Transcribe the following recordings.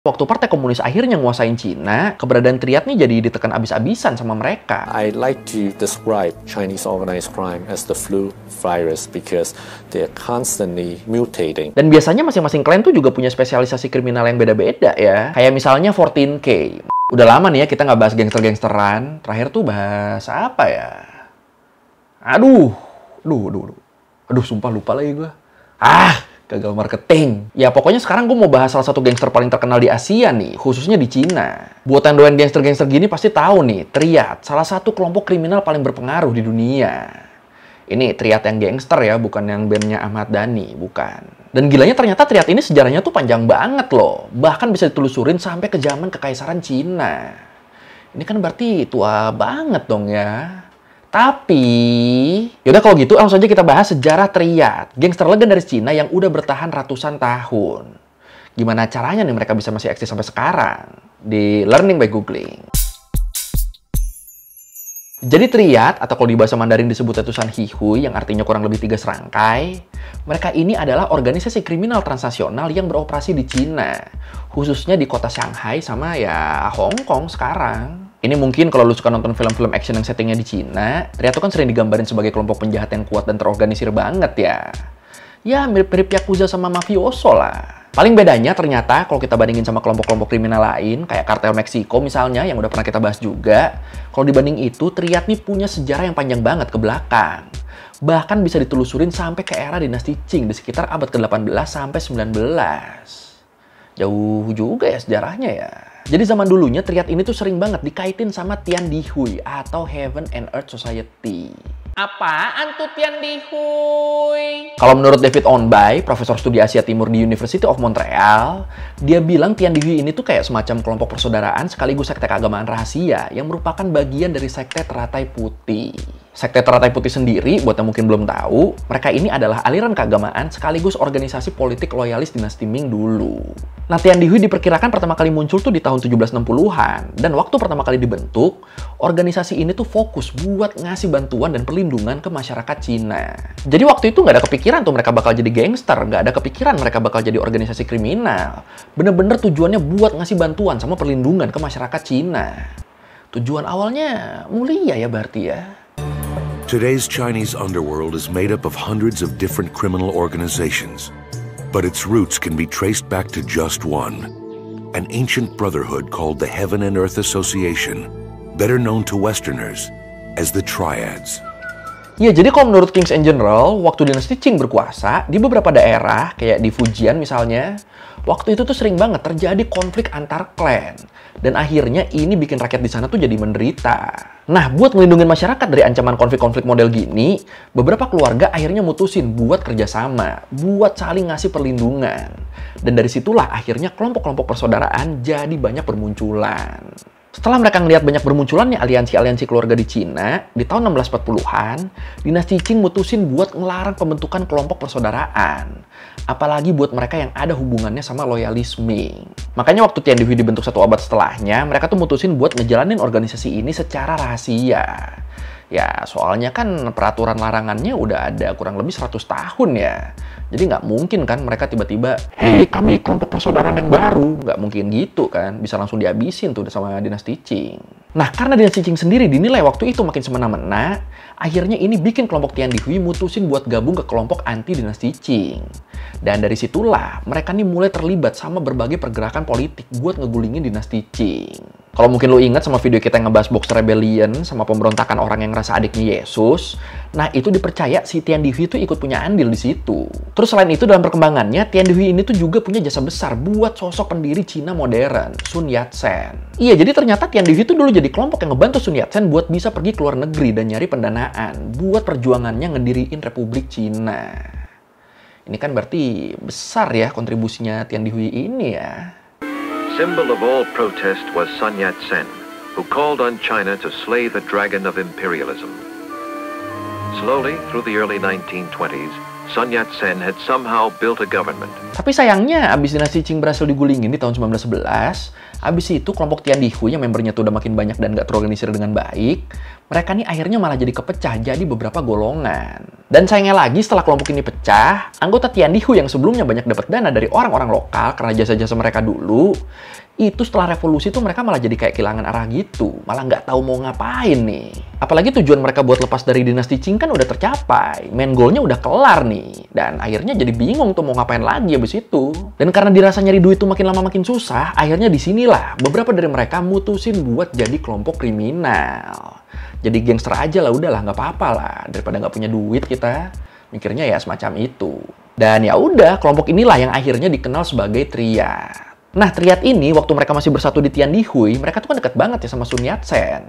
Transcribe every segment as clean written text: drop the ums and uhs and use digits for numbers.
Waktu Partai Komunis akhirnya nguasain Cina, keberadaan Triad nih jadi ditekan abis-abisan sama mereka. I like to describe Chinese organized crime as the flu virus because they are constantly mutating. Dan biasanya masing-masing klan tuh juga punya spesialisasi kriminal yang beda-beda ya. Kayak misalnya 14K. Udah lama nih ya kita nggak bahas gangster-gangsteran. Terakhir tuh bahas apa ya? Aduh, sumpah lupa lagi gue. Gagal marketing. Ya pokoknya sekarang gue mau bahas salah satu gangster paling terkenal di Asia nih, khususnya di Cina. Buat yang doyan gangster-gangster gini pasti tahu nih, Triad, salah satu kelompok kriminal paling berpengaruh di dunia. Ini Triad yang gangster ya, bukan yang bandnya Ahmad Dhani, bukan. Dan gilanya ternyata Triad ini sejarahnya tuh panjang banget loh. Bahkan bisa ditelusurin sampai ke zaman Kekaisaran Cina. Ini kan berarti tua banget dong ya. Tapi, yaudah kalau gitu langsung aja kita bahas sejarah Triad, gangster legendaris Cina yang udah bertahan ratusan tahun. Gimana caranya nih mereka bisa masih eksis sampai sekarang? Di Learning by Googling. Jadi Triad, atau kalau di bahasa Mandarin disebut Tetusan Hihui, yang artinya kurang lebih 3 serangkai, mereka ini adalah organisasi kriminal transnasional yang beroperasi di Cina, khususnya di kota Shanghai sama ya Hong Kong sekarang. Ini mungkin kalau lu suka nonton film-film action yang settingnya di Cina, Triad tuh kan sering digambarin sebagai kelompok penjahat yang kuat dan terorganisir banget ya. Ya mirip-mirip Yakuza sama mafioso lah. Paling bedanya ternyata kalau kita bandingin sama kelompok-kelompok kriminal lain, kayak kartel Meksiko misalnya, yang udah pernah kita bahas juga, kalau dibanding itu, Triad nih punya sejarah yang panjang banget ke belakang. Bahkan bisa ditelusurin sampai ke era dinasti Qing di sekitar abad ke-18 sampai 19. Jauh juga ya sejarahnya ya. Jadi zaman dulunya Triad ini tuh sering banget dikaitin sama Tian Di Hui atau Heaven and Earth Society. Apaan tuh Tian Di Hui? Kalau menurut David Onbai, profesor studi Asia Timur di University of Montreal, dia bilang Tian Di Hui ini tuh kayak semacam kelompok persaudaraan sekaligus sekte keagamaan rahasia yang merupakan bagian dari sekte Teratai Putih. Sekte Teratai Putih sendiri, buat yang mungkin belum tahu, mereka ini adalah aliran keagamaan sekaligus organisasi politik loyalis dinasti Ming dulu. Nah, Tian Di Hui diperkirakan pertama kali muncul tuh di tahun 1760-an, dan waktu pertama kali dibentuk, organisasi ini tuh fokus buat ngasih bantuan dan perlindungan ke masyarakat Cina. Jadi waktu itu nggak ada kepikiran tuh mereka bakal jadi gangster, nggak ada kepikiran mereka bakal jadi organisasi kriminal. Bener-bener tujuannya buat ngasih bantuan sama perlindungan ke masyarakat Cina. Tujuan awalnya mulia ya berarti ya. Today's Chinese underworld is made up of hundreds of different criminal organizations, but its roots can be traced back to just one, an ancient brotherhood called the Heaven and Earth Association, better known to Westerners as the Triads. Ya, jadi kalau menurut Kings and General, waktu dinasti Qing berkuasa, di beberapa daerah, kayak di Fujian misalnya, waktu itu tuh sering banget terjadi konflik antar klan. Dan akhirnya ini bikin rakyat di sana tuh jadi menderita. Nah, buat ngelindungin masyarakat dari ancaman konflik-konflik model gini, beberapa keluarga akhirnya mutusin buat kerjasama, buat saling ngasih perlindungan. Dan dari situlah akhirnya kelompok-kelompok persaudaraan jadi banyak bermunculan. Setelah mereka ngelihat banyak bermunculannya aliansi-aliansi keluarga di Cina, di tahun 1640-an, dinasti Qing mutusin buat ngelarang pembentukan kelompok persaudaraan. Apalagi buat mereka yang ada hubungannya sama loyalis Ming. Makanya waktu Tian Di Hui dibentuk 1 abad setelahnya, mereka tuh mutusin buat ngejalanin organisasi ini secara rahasia. Ya, soalnya kan peraturan larangannya udah ada kurang lebih 100 tahun ya. Jadi nggak mungkin kan mereka tiba-tiba, "Hei, kami kelompok persaudaraan yang baru." Nggak mungkin gitu kan, bisa langsung dihabisin tuh sama dinasti Qing. Nah, karena dinasti Qing sendiri dinilai waktu itu makin semena-mena, akhirnya ini bikin kelompok Tian Di Hui mutusin buat gabung ke kelompok anti dinasti Qing. Dan dari situlah mereka nih mulai terlibat sama berbagai pergerakan politik buat ngegulingin dinasti Qing. Kalau mungkin lo ingat sama video kita yang ngebahas Boxer Rebellion sama pemberontakan orang yang ngerasa adiknya Yesus, nah itu dipercaya si Tian Di Hui itu ikut punya andil di situ. Terus selain itu dalam perkembangannya, Tian Di Hui ini tuh juga punya jasa besar buat sosok pendiri Cina modern, Sun Yat-sen. Iya, jadi ternyata Tian Di Hui itu dulu jadi kelompok yang ngebantu Sun Yat-sen buat bisa pergi ke luar negeri dan nyari pendanaan buat perjuangannya ngediriin Republik Cina. Ini kan berarti besar ya kontribusinya Tian Di Hui ini ya. Symbol of all protest was Sun Yat-sen, who called on China to slay the dragon of imperialism. Slowly, through the early 1920s, Sun Yat-sen had somehow built a government. Tapi sayangnya, abis dinasti Qing berhasil digulingin di tahun 1911, abis itu kelompok Tian Dihui yang membernya tuh udah makin banyak dan gak terorganisir dengan baik, mereka nih akhirnya malah jadi kepecah jadi beberapa golongan. Dan sayangnya lagi, setelah kelompok ini pecah, anggota Tian Dihui yang sebelumnya banyak dapat dana dari orang-orang lokal karena jasa-jasa mereka dulu, itu setelah revolusi tuh mereka malah jadi kayak kehilangan arah gitu, malah nggak tahu mau ngapain nih. Apalagi tujuan mereka buat lepas dari dinasti Qing kan udah tercapai, main goalnya udah kelar nih, dan akhirnya jadi bingung tuh mau ngapain lagi abis itu. Dan karena dirasa nyari duit tuh makin lama makin susah, akhirnya disinilah beberapa dari mereka mutusin buat jadi kelompok kriminal. Jadi gangster aja lah, udahlah nggak apa-apa lah, daripada nggak punya duit kita, mikirnya ya semacam itu. Dan ya udah, kelompok inilah yang akhirnya dikenal sebagai Triad. Nah, Triad ini waktu mereka masih bersatu di Tian Dihui, mereka tuh kan deket banget ya sama Sun Yat-sen.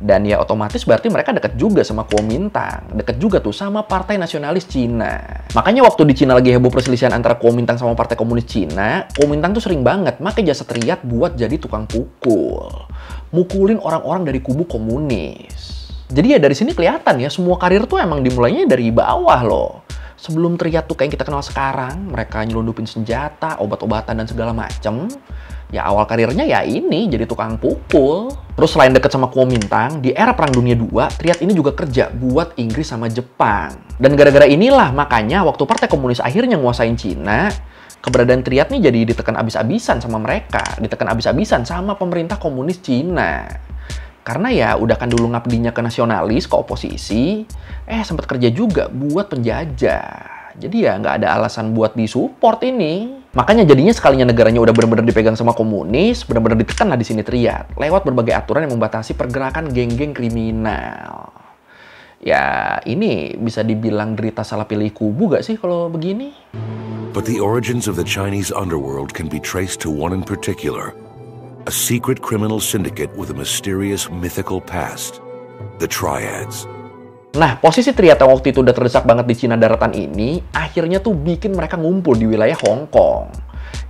Dan ya otomatis berarti mereka deket juga sama Kuomintang, deket juga tuh sama Partai Nasionalis Cina. Makanya waktu di Cina lagi heboh perselisihan antara Kuomintang sama Partai Komunis Cina, Kuomintang tuh sering banget pakai jasa Triad buat jadi tukang pukul. Mukulin orang-orang dari kubu komunis. Jadi ya dari sini kelihatan ya, semua karir tuh emang dimulainya dari bawah loh. Sebelum Triad tuh kayak kita kenal sekarang, mereka nyelundupin senjata, obat-obatan, dan segala macem. Ya awal karirnya ya ini, jadi tukang pukul. Terus selain deket sama Kuomintang, di era Perang Dunia II, Triad ini juga kerja buat Inggris sama Jepang. Dan gara-gara inilah makanya waktu Partai Komunis akhirnya nguasain Cina, keberadaan Triad nih jadi ditekan abis-abisan sama mereka, ditekan abis-abisan sama pemerintah komunis Cina. Karena ya udah kan dulu ngabdinya ke nasionalis, ke oposisi, sempat kerja juga buat penjajah. Jadi ya nggak ada alasan buat disupport ini. Makanya jadinya sekalinya negaranya udah benar-benar dipegang sama komunis, benar-benar ditekan lah di sini Triad, lewat berbagai aturan yang membatasi pergerakan geng-geng kriminal. Ya ini bisa dibilang derita salah pilih kubu gak sih kalau begini? But the origins of the Chinese underworld can be traced to one in particular. A secret criminal syndicate with a mysterious mythical past. The Triads. Nah, posisi Triad yang waktu itu udah terdesak banget di Cina daratan ini, akhirnya tuh bikin mereka ngumpul di wilayah Hong Kong.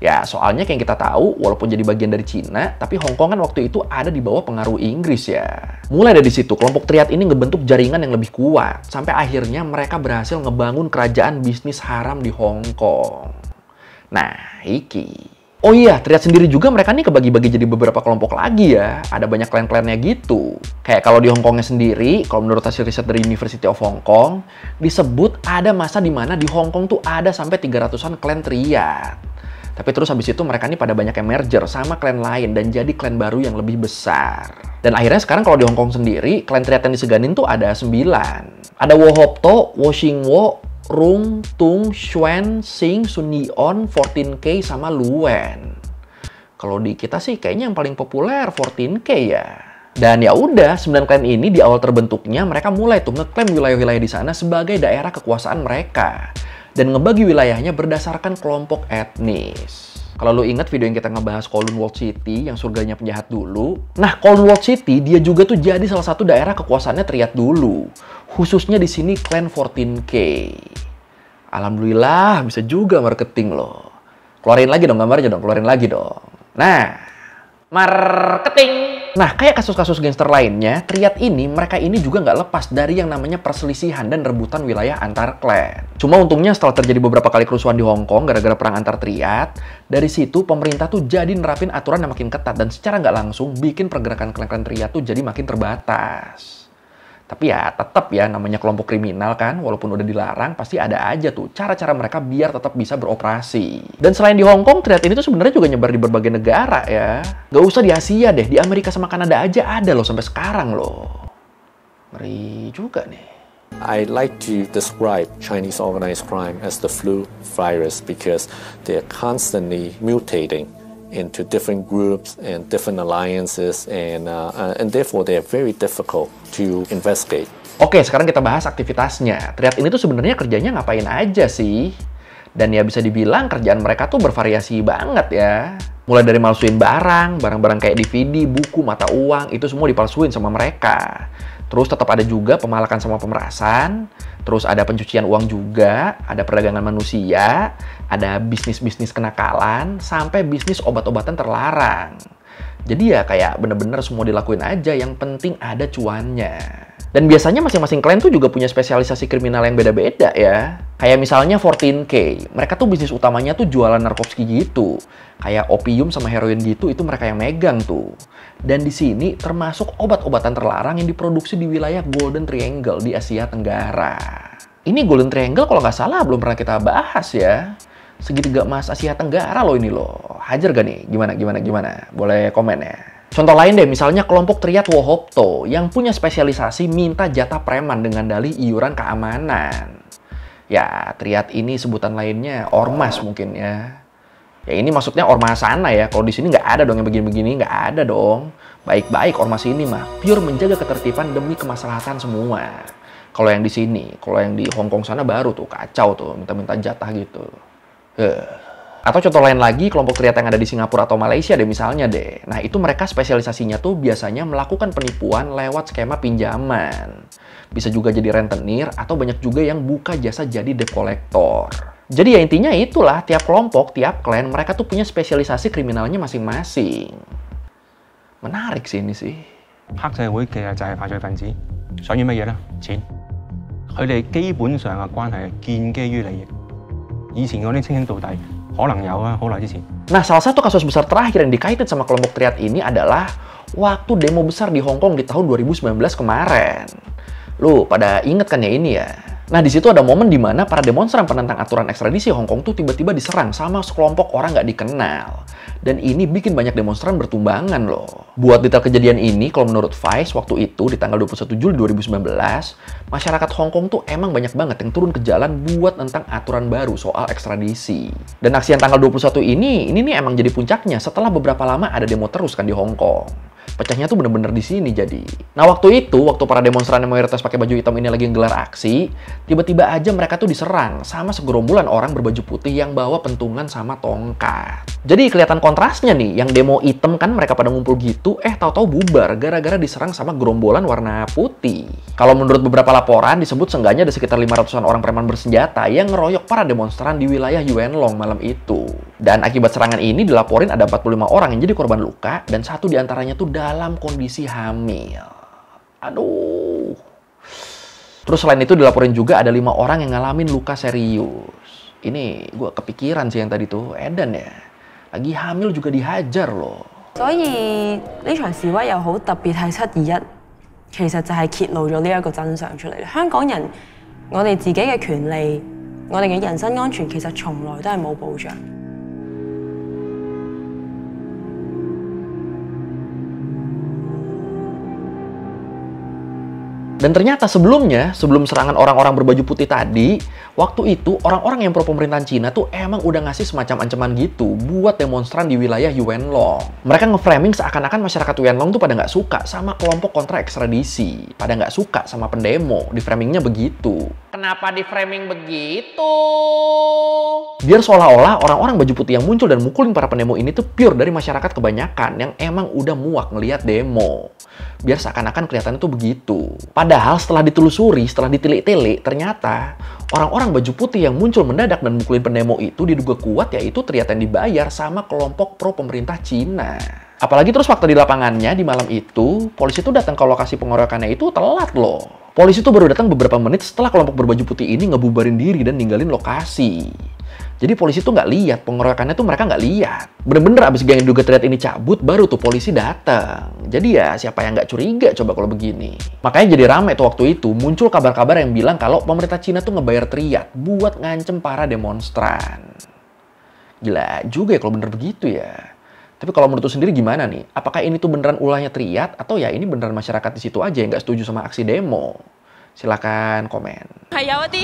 Ya, soalnya kayak yang kita tahu, walaupun jadi bagian dari Cina, tapi Hong Kong kan waktu itu ada di bawah pengaruh Inggris ya. Mulai dari situ, kelompok Triad ini ngebentuk jaringan yang lebih kuat, sampai akhirnya mereka berhasil ngebangun kerajaan bisnis haram di Hong Kong. Nah, iki. Oh iya, Triad sendiri juga mereka nih kebagi-bagi jadi beberapa kelompok lagi ya. Ada banyak klan-klannya gitu. Kayak kalau di Hong Kongnya sendiri, kalau menurut hasil riset dari University of Hong Kong, disebut ada masa di mana di Hong Kong tuh ada sampai 300-an klan Triad. Tapi terus habis itu mereka nih pada banyak yang merger sama klan lain dan jadi klan baru yang lebih besar. Dan akhirnya sekarang kalau di Hong Kong sendiri, klan Triad yang diseganin tuh ada 9. Ada Wo Hop To, Wo Xing Wo, Rung, Tung, Xuan, Xing, Sun Yion, 14K, sama Luen. Kalau di kita sih kayaknya yang paling populer 14K ya. Dan ya udah, 9 klan ini di awal terbentuknya mereka mulai tuh ngeklaim wilayah-wilayah di sana sebagai daerah kekuasaan mereka. Dan ngebagi wilayahnya berdasarkan kelompok etnis. Kalau lu inget video yang kita ngebahas Kowloon World City yang surganya penjahat dulu. Nah, Kowloon World City dia juga tuh jadi salah satu daerah kekuasaannya Triad dulu. Khususnya di sini klan 14K. Alhamdulillah bisa juga marketing loh. Keluarin lagi dong gambarnya dong, keluarin lagi dong. Nah, marketing. Nah, kayak kasus-kasus gangster lainnya, Triad ini, mereka ini juga nggak lepas dari yang namanya perselisihan dan rebutan wilayah antar klan. Cuma untungnya setelah terjadi beberapa kali kerusuhan di Hong Kong gara-gara perang antar Triad, dari situ pemerintah tuh jadi nerapin aturan yang makin ketat dan secara nggak langsung bikin pergerakan klan-klan Triad tuh jadi makin terbatas. Tapi ya tetap ya namanya kelompok kriminal kan, walaupun udah dilarang pasti ada aja tuh cara-cara mereka biar tetap bisa beroperasi. Dan selain di Hong Kong, Triad ini tuh sebenarnya juga nyebar di berbagai negara ya. Gak usah di Asia deh, di Amerika sama Kanada aja ada loh sampai sekarang loh. Ngeri juga nih. I like to describe Chinese organized crime as the flu virus because they're constantly mutating into different groups and different alliances and therefore they are very difficult to investigate. Oke, sekarang kita bahas aktivitasnya. Triad ini tuh sebenarnya kerjanya ngapain aja sih? Dan ya bisa dibilang kerjaan mereka tuh bervariasi banget ya. Mulai dari malsuin barang-barang kayak DVD, buku, mata uang, itu semua dipalsuin sama mereka. Terus tetap ada juga pemalakan sama pemerasan, terus ada pencucian uang juga, ada perdagangan manusia, ada bisnis-bisnis kenakalan, sampai bisnis obat-obatan terlarang. Jadi ya kayak bener-bener semua dilakuin aja, yang penting ada cuannya. Dan biasanya masing-masing klan tuh juga punya spesialisasi kriminal yang beda-beda ya. Kayak misalnya 14K, mereka tuh bisnis utamanya tuh jualan narkotika gitu. Kayak opium sama heroin gitu, itu mereka yang megang tuh. Dan di sini termasuk obat-obatan terlarang yang diproduksi di wilayah Golden Triangle di Asia Tenggara. Ini Golden Triangle kalau nggak salah belum pernah kita bahas ya. Segitiga emas Asia Tenggara loh ini loh. Hajar gak nih? Gimana? Boleh komen ya. Contoh lain deh, misalnya kelompok Triad Wohopto yang punya spesialisasi minta jatah preman dengan dalih iuran keamanan. Ya, Triad ini sebutan lainnya Ormas mungkin ya. Ya ini maksudnya Ormas sana ya. Kalau di sini nggak ada dong yang begini-begini, nggak ada dong. Baik-baik Ormas ini mah pure menjaga ketertiban demi kemaslahatan semua. Kalau yang di sini, kalau yang di Hong Kong sana baru tuh kacau tuh, minta-minta jatah gitu. Atau contoh lain lagi, kelompok Triad yang ada di Singapura atau Malaysia deh misalnya deh. Nah itu mereka spesialisasinya tuh biasanya melakukan penipuan lewat skema pinjaman. Bisa juga jadi rentenir atau banyak juga yang buka jasa jadi debt collector. Jadi ya intinya itulah, tiap kelompok, tiap klan mereka tuh punya spesialisasi kriminalnya masing-masing. Menarik sih ini sih. 黑社會其實就係犯罪分子，想要乜嘢呢？錢。佢哋基本上嘅關係係建基於利益。以前嗰啲稱兄道弟。 可能有啊，好耐之前。Nah, salah satu kasus besar terakhir yang dikaitin sama kelompok Triad ini adalah waktu demo besar di Hong Kong di tahun 2019 kemarin. Lu pada inget kan ya ini ya? Nah, di situ ada momen di mana para demonstran penentang aturan ekstradisi Hong Kong tuh tiba-tiba diserang sama sekelompok orang nggak dikenal. Dan ini bikin banyak demonstran bertumbangan loh. Buat detail kejadian ini, kalau menurut Vice, waktu itu di tanggal 21 Juli 2019, masyarakat Hong Kong tuh emang banyak banget yang turun ke jalan buat tentang aturan baru soal ekstradisi. Dan aksi yang tanggal 21 ini nih emang jadi puncaknya setelah beberapa lama ada demo terus kan di Hong Kong. Pecahnya tuh bener-bener di sini jadi. Nah waktu para demonstran yang mayoritas pakai baju hitam ini lagi ngegelar aksi, tiba-tiba aja mereka tuh diserang sama segerombolan orang berbaju putih yang bawa pentungan sama tongkat. Jadi kelihatan kontrasnya nih, yang demo hitam kan mereka pada ngumpul gitu, tahu-tahu bubar gara-gara diserang sama gerombolan warna putih. Kalau menurut beberapa laporan disebut seenggaknya ada sekitar 500-an orang preman bersenjata yang ngeroyok para demonstran di wilayah Yuen Long malam itu. Dan akibat serangan ini dilaporin ada 45 orang yang jadi korban luka dan satu diantaranya tuh dalam kondisi hamil. Aduh. Terus selain itu dilaporin juga ada 5 orang yang ngalamin luka serius. Ini gue kepikiran sih yang tadi tuh, Edan ya. Lagi hamil juga dihajar loh. 所以呢場示威又好特別係721，其實就係揭露咗呢一個真相出嚟。香港人，我哋自己嘅權利，我哋嘅人身安全其實從來都係冇保障。 Dan ternyata sebelum serangan orang-orang berbaju putih tadi, waktu itu orang-orang yang pro pemerintahan Cina tuh emang udah ngasih semacam ancaman gitu buat demonstran di wilayah Yuen Long. Mereka nge-framing seakan-akan masyarakat Yuen Long tuh pada nggak suka sama kelompok kontra ekstradisi, pada nggak suka sama pendemo, di framingnya begitu. Kenapa di framing begitu? Biar seolah-olah orang-orang baju putih yang muncul dan mukulin para pendemo ini tuh pure dari masyarakat kebanyakan yang emang udah muak ngelihat demo. Biar seakan-akan kelihatannya tuh begitu. Padahal setelah ditelusuri, setelah ditilik-tilik, ternyata orang-orang baju putih yang muncul mendadak dan mukulin pendemo itu diduga kuat yaitu Triad yang dibayar sama kelompok pro pemerintah Cina. Apalagi terus fakta di lapangannya di malam itu, polisi tuh datang ke lokasi pengeroyokannya itu telat loh. Polisi tuh baru datang beberapa menit setelah kelompok berbaju putih ini ngebubarin diri dan ninggalin lokasi. Jadi polisi tuh nggak lihat, pengeroyokannya tuh mereka nggak lihat. Bener-bener abis geng yang diduga Triad ini cabut, baru tuh polisi datang. Jadi ya siapa yang nggak curiga coba kalau begini. Makanya jadi rame tuh waktu itu, muncul kabar-kabar yang bilang kalau pemerintah Cina tuh ngebayar Triad buat ngancem para demonstran. Gila juga ya kalau bener begitu ya. Tapi kalau menurut lu sendiri gimana nih? Apakah ini tuh beneran ulahnya Triad atau ya ini beneran masyarakat di situ aja yang nggak setuju sama aksi demo? Silakan komen. 係有一啲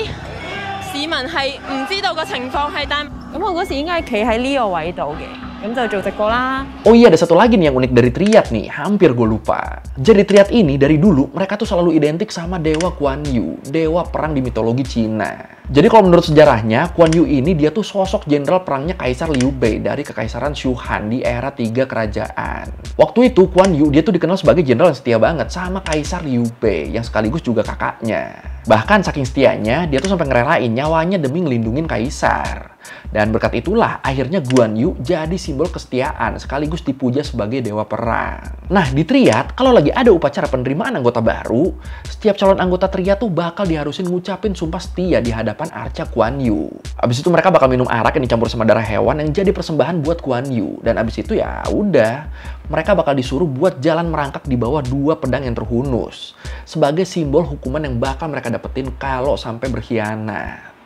市民係唔知道個情況係，但咁我嗰時應該係企喺呢個位度嘅，咁就做直播啦。 Oh iya, ada satu lagi nih yang unik dari Triad nih, hampir gue lupa. Jadi Triad ini dari dulu mereka tuh selalu identik sama dewa Guan Yu, dewa perang di mitologi Cina. Jadi kalau menurut sejarahnya, Guan Yu ini dia tuh sosok jenderal perangnya Kaisar Liu Bei dari Kekaisaran Shu Han di era 3 kerajaan. Waktu itu Guan Yu dia tuh dikenal sebagai jenderal yang setia banget sama Kaisar Liu Bei yang sekaligus juga kakaknya. Bahkan saking setianya, dia tuh sampai ngerelain nyawanya demi ngelindungin Kaisar. Dan berkat itulah akhirnya Guan Yu jadi simbol kesetiaan sekaligus dipuja sebagai dewa perang. Nah, di Triad kalau lagi ada upacara penerimaan anggota baru, setiap calon anggota Triad tuh bakal diharusin ngucapin sumpah setia di hadapan arca Guan Yu. Abis itu mereka bakal minum arak yang dicampur sama darah hewan yang jadi persembahan buat Guan Yu. Dan abis itu ya udah, mereka bakal disuruh buat jalan merangkak di bawah 2 pedang yang terhunus sebagai simbol hukuman yang bakal mereka dapetin kalau sampai berkhianat.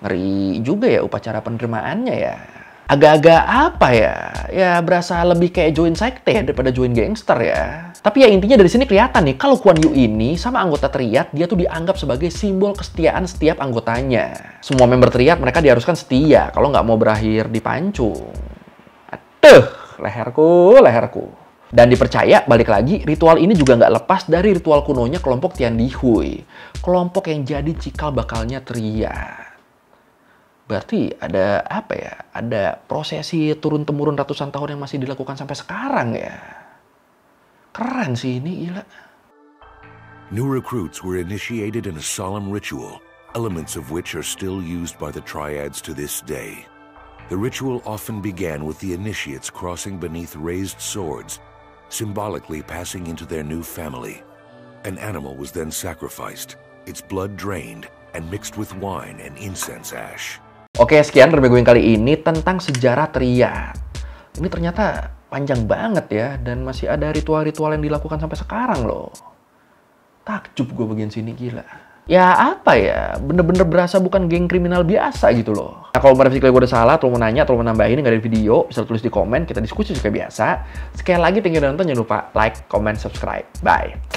Ngeri juga ya upacara penerimaannya ya. Agak-agak apa ya? Ya berasa lebih kayak join sekte ya daripada join gangster ya. Tapi ya intinya dari sini kelihatan nih kalau Guan Yu ini sama anggota Triad dia tuh dianggap sebagai simbol kesetiaan setiap anggotanya. Semua member Triad mereka diharuskan setia kalau nggak mau berakhir dipancung. Aduh, leherku. Dan dipercaya, balik lagi, ritual ini juga nggak lepas dari ritual kunonya kelompok Tian Di Hui. Kelompok yang jadi cikal bakalnya Triad. Berarti ada apa ya? Ada prosesi turun-temurun ratusan tahun yang masih dilakukan sampai sekarang ya. Keren sih ini, gila. New recruits were initiated in a solemn ritual, elements of which are still used by the Triads to this day. The ritual often began with the initiates crossing beneath raised swords, symbolically passing into their new family. An animal was then sacrificed, its blood drained, and mixed with wine and incense ash. Oke, sekian review gue kali ini tentang sejarah Triad. Ini ternyata panjang banget ya, dan masih ada ritual-ritual yang dilakukan sampai sekarang loh. Takjub gue bagian sini, gila. Ya apa ya, bener-bener berasa bukan geng kriminal biasa gitu loh. Nah kalau merevisi gue udah salah, atau mau nanya, atau mau nambahin, nggak ada video, bisa tulis di komen, kita diskusi kayak biasa. Sekali lagi, thank you udah nonton, jangan lupa like, comment, subscribe. Bye!